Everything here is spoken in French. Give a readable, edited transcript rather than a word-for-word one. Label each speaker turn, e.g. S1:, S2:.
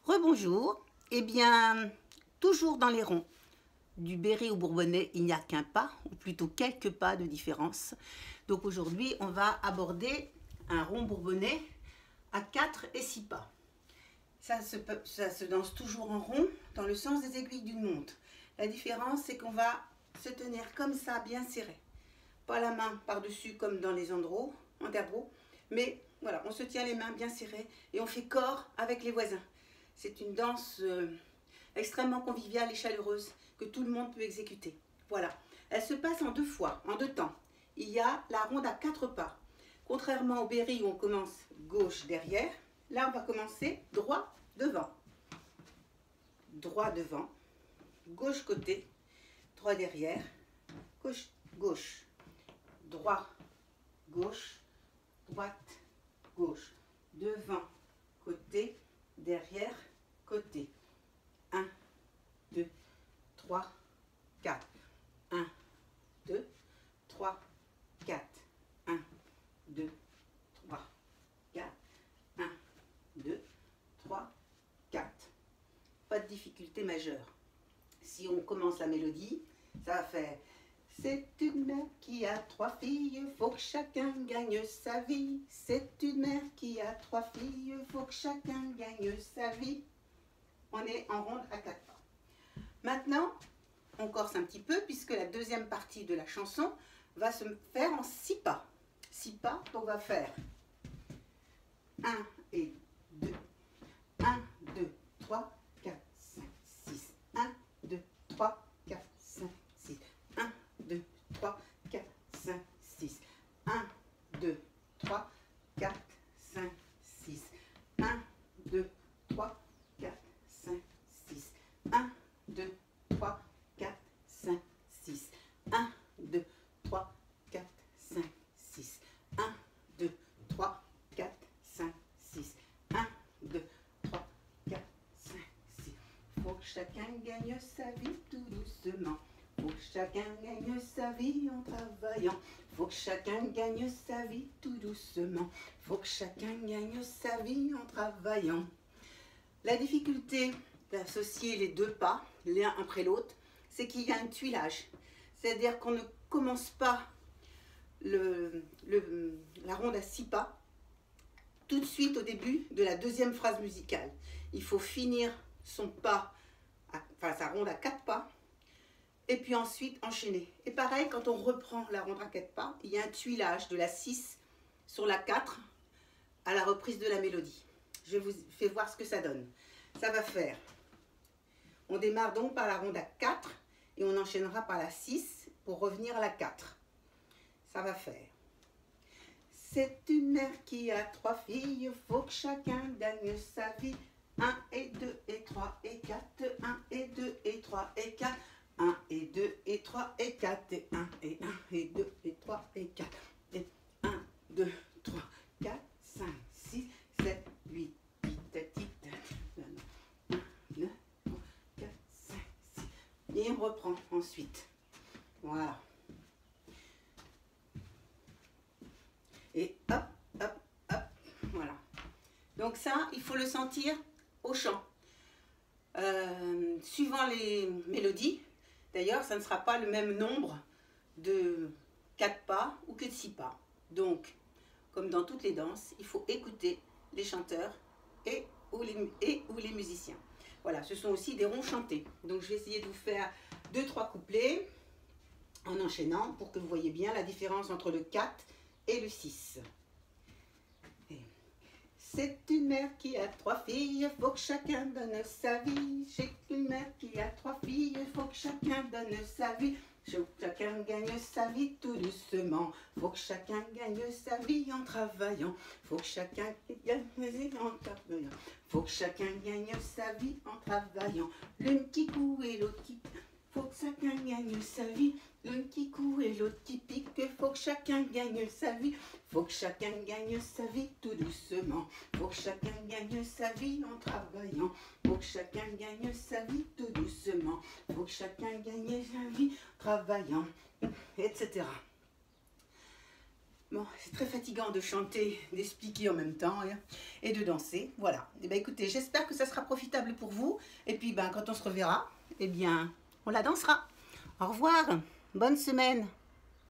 S1: Rebonjour, eh bien, toujours dans les ronds du Berry au Bourbonnais, il n'y a qu'un pas, ou plutôt quelques pas de différence. Donc aujourd'hui, on va aborder un rond bourbonnais à 4 et 6 pas. Ça se danse toujours en rond, dans le sens des aiguilles d'une montre. La différence, c'est qu'on va se tenir comme ça, bien serré. Pas la main par-dessus comme dans les andros, mais voilà, on se tient les mains bien serrées et on fait corps avec les voisins. C'est une danse extrêmement conviviale et chaleureuse que tout le monde peut exécuter. Voilà, elle se passe en 2 fois, en 2 temps. Il y a la ronde à 4 pas. Contrairement au Berry où on commence gauche derrière, là on va commencer droit devant. Droit devant, gauche côté, droit derrière, gauche, gauche, droit, gauche, droite, gauche, devant, côté, derrière, côté. 1, 2, 3, 4. 1, 2, 3, 4. 1, 2, 3, 4. 1, 2, 3, 4. Pas de difficulté majeure. Si on commence la mélodie, ça va faire: c'est une mère qui a 3 filles, faut que chacun gagne sa vie. C'est une mère qui a 3 filles, faut que chacun gagne sa vie. On est en ronde à 4 pas. Maintenant, on corse un petit peu puisque la deuxième partie de la chanson va se faire en 6 pas. 6 pas, on va faire 1 et 2. 1, 2, 3, 4, 5, 6. 1, 2, 3, 4, 5, 6. 1, 2, 3, 4, 5, 6. 1, 2, 3, 4, 5, 6. 1, 2, 3, 4, 5, 6. 1, 2, 3, 4, 5, 6. 1, 2, 3, 4, 5, 6. 1, 2, 3, 4, 5, 6. 1, 2, 3, 4, 5, 6. Faut que chacun gagne sa vie tout doucement. Faut que chacun gagne sa vie en travaillant. Faut que chacun gagne sa vie tout doucement. Faut que chacun gagne sa vie en travaillant. La difficulté d'associer les 2 pas, l'un après l'autre, c'est qu'il y a un tuilage. C'est-à-dire qu'on ne commence pas la ronde à 6 pas tout de suite au début de la deuxième phrase musicale. Il faut finir son pas, sa ronde à 4 pas, et puis ensuite enchaîner. Et pareil, quand on reprend la ronde à 4 pas, il y a un tuilage de la 6 sur la 4 à la reprise de la mélodie. Je vous fais voir ce que ça donne. Ça va faire, on démarre donc par la ronde à 4 et on enchaînera par la 6 pour revenir à la 4. Ça va faire: c'est une mère qui a 3 filles, faut que chacun gagne sa vie. 1 et 2 et 3 et 4. 1 et 2 et 3 et 4. 1 et 2 et 3 et 4. Et 1 et 1 et 2 et 3 et 4. Et 1, 2, 3, 4, 5, 6, 7, 8, 9, 4, 5, 6. Et on reprend ensuite. Voilà. Et hop, hop, hop. Voilà. Donc ça, il faut le sentir au chant. Suivant les mélodies, d'ailleurs, ça ne sera pas le même nombre de 4 pas ou que de 6 pas. Donc, comme dans toutes les danses, il faut écouter les chanteurs ou les musiciens. Voilà, ce sont aussi des ronds chantés. Donc, je vais essayer de vous faire 2-3 couplets en enchaînant pour que vous voyez bien la différence entre le 4 et le 6. C'est une mère qui a 3 filles, faut que chacun donne sa vie. C'est une mère qui a 3 filles, faut que chacun donne sa vie. Faut que chacun gagne sa vie tout doucement. Faut que chacun gagne sa vie en travaillant. Faut que chacun gagne sa vie en travaillant. Faut que chacun gagne sa vie en travaillant. L'une qui court et l'autre qui... Faut que chacun gagne sa vie. L'une qui court et l'autre qui pique. Faut que chacun gagne sa vie. Faut que chacun gagne sa vie tout doucement. Faut que chacun gagne sa vie en travaillant. Faut que chacun gagne sa vie tout doucement. Faut que chacun gagne sa vie en travaillant, etc. Bon, c'est très fatigant de chanter, d'expliquer en même temps et de danser. Voilà. Et ben écoutez, j'espère que ça sera profitable pour vous. Et puis ben quand on se reverra, eh bien, on la dansera. Au revoir. Bonne semaine.